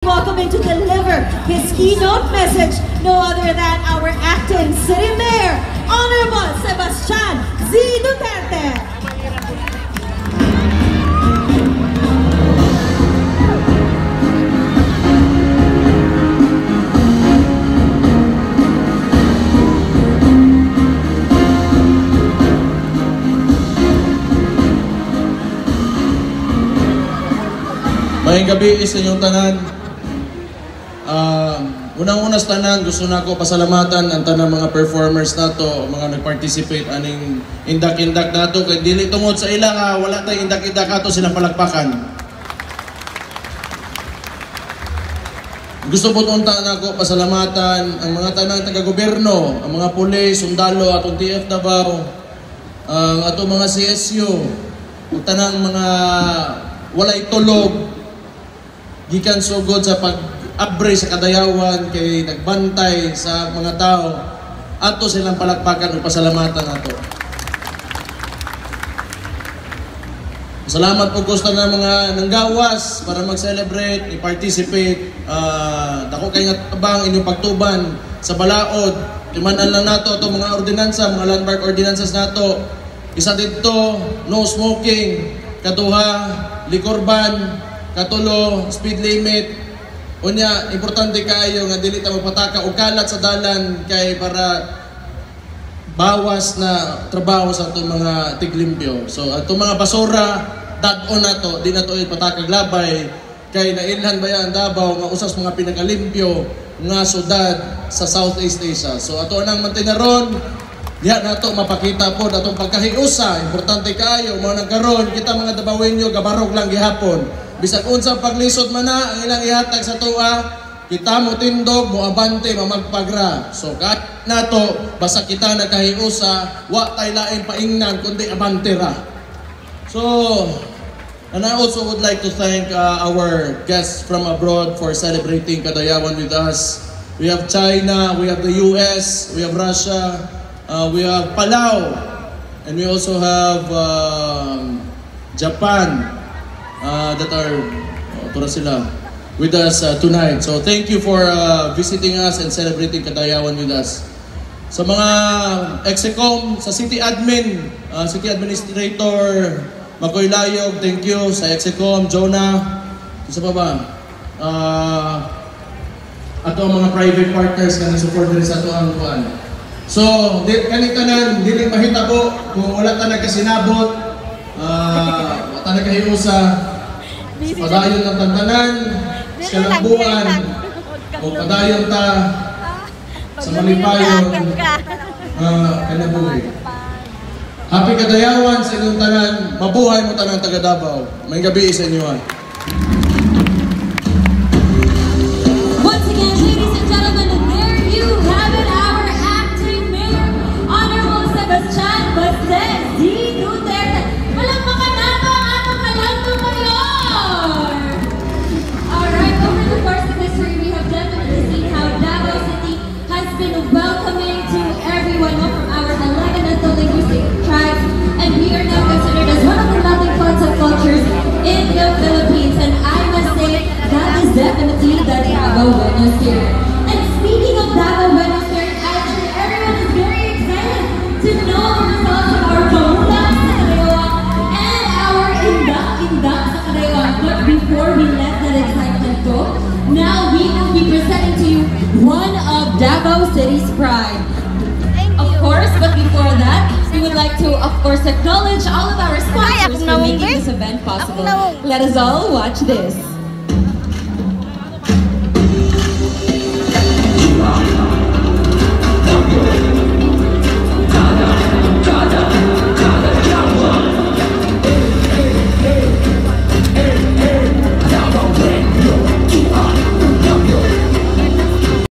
welcoming to deliver his keynote message, no other than our acting city mayor, Honorable Sebastian Z. Duterte. Mayang gabi sa inyong tanan. Unang-una sa tanan, gusto na ako pasalamatan ang tanang mga performers nato, mga nag-participate aning indak-indak nato kay dili tungod sa ila wala tay indak-indak ato silang palakpakan. Gusto po unta na ako pasalamatan ang mga tanang taga-gobyerno, ang mga pulis, sundalo, atong TF Davao, ang atong mga CSU, ang tanang mga walay tulog, gikan sugod sa pag-abre sa kadayawan kay nagbantay sa mga tao, ato silang palakpakan o pasalamatan nato. Salamat po gusto na mga nanggawas para mag-celebrate, i-participate. Dako kay nga tabang inyong pagtuban sa balaod. Timanan lang nato itong mga ordinansa, mga landmark ordinances nato. Isa dito, no smoking, katuha, liquor ban, katulo, speed limit. Unya, importante kayo nga dili ta magpataka og kalat sa dalan kay para bawas na trabaho sa atong mga tiglimpyo. So atong mga basura dad-on nato, di nato ipatakag labay kay nailhan ba yan Davao nga usas mga pinakalimpyo nga syudad sa Southeast Asia. So ato nang mantenaron diha nato mapakita po atong pagkahiusa. Importante kayo mo nagkaron kita mga Davaoenyo gabarog lang gihapon. Bisag unsang paglisod man na ang ilang ihatag sa tuwa, kita mo tindog, mo abante, mamagpagra. So kat nato, basta kita nagkahiusa, wa tay lain paingnan, kundi abante ra. So, and I also would like to thank our guests from abroad for celebrating Kadayawan with us. We have China, we have the US, we have Russia, we have Palau, and we also have Japan. That are sila with us tonight. So thank you for visiting us and celebrating Kadayawan with us. Sa mga Execom, sa City Admin, City Administrator Makoy Layog, thank you. Sa Execom, Jonah, isa pa ba? Ato ang mga private partners na support rin sa ato ang buwan. So, kanitanan, hindi mahita po kung wala ta nagkasinabot, wala ta nagkahiusa, padayon ng tantanan, sa kalambuan, o padayon ta sa malipayon, kanabuhi. Happy Kadayawan sa inyong tanan, mabuhay mo tanang taga Davao. May gabi sa inyo. Once again, ladies and gentlemen, there you have it, our acting mayor, Honorable Sebastian Bastet Z. Duterte. Palakpakan nato ang atong kalangtong mayor! Alright, over the course of history, we have definitely seen how Davao City has been welcoming to everyone from our Talaga linguistic tribes, and we are now considered as one of the melting pots of cultures in the Philippines, and I must say that is definitely the Davao Buenos Aires. And speaking of Davao Buenos Aires, actually everyone is very excited to know the results of our Kamula sa Kadayawan and our Indak sa Kadayawan. But before we let that excitement go, now we will be presenting to you one of Davao City's pride. Of course, but before that, we would like to, of course, acknowledge all of our sponsors for making this event possible. Let us all watch this.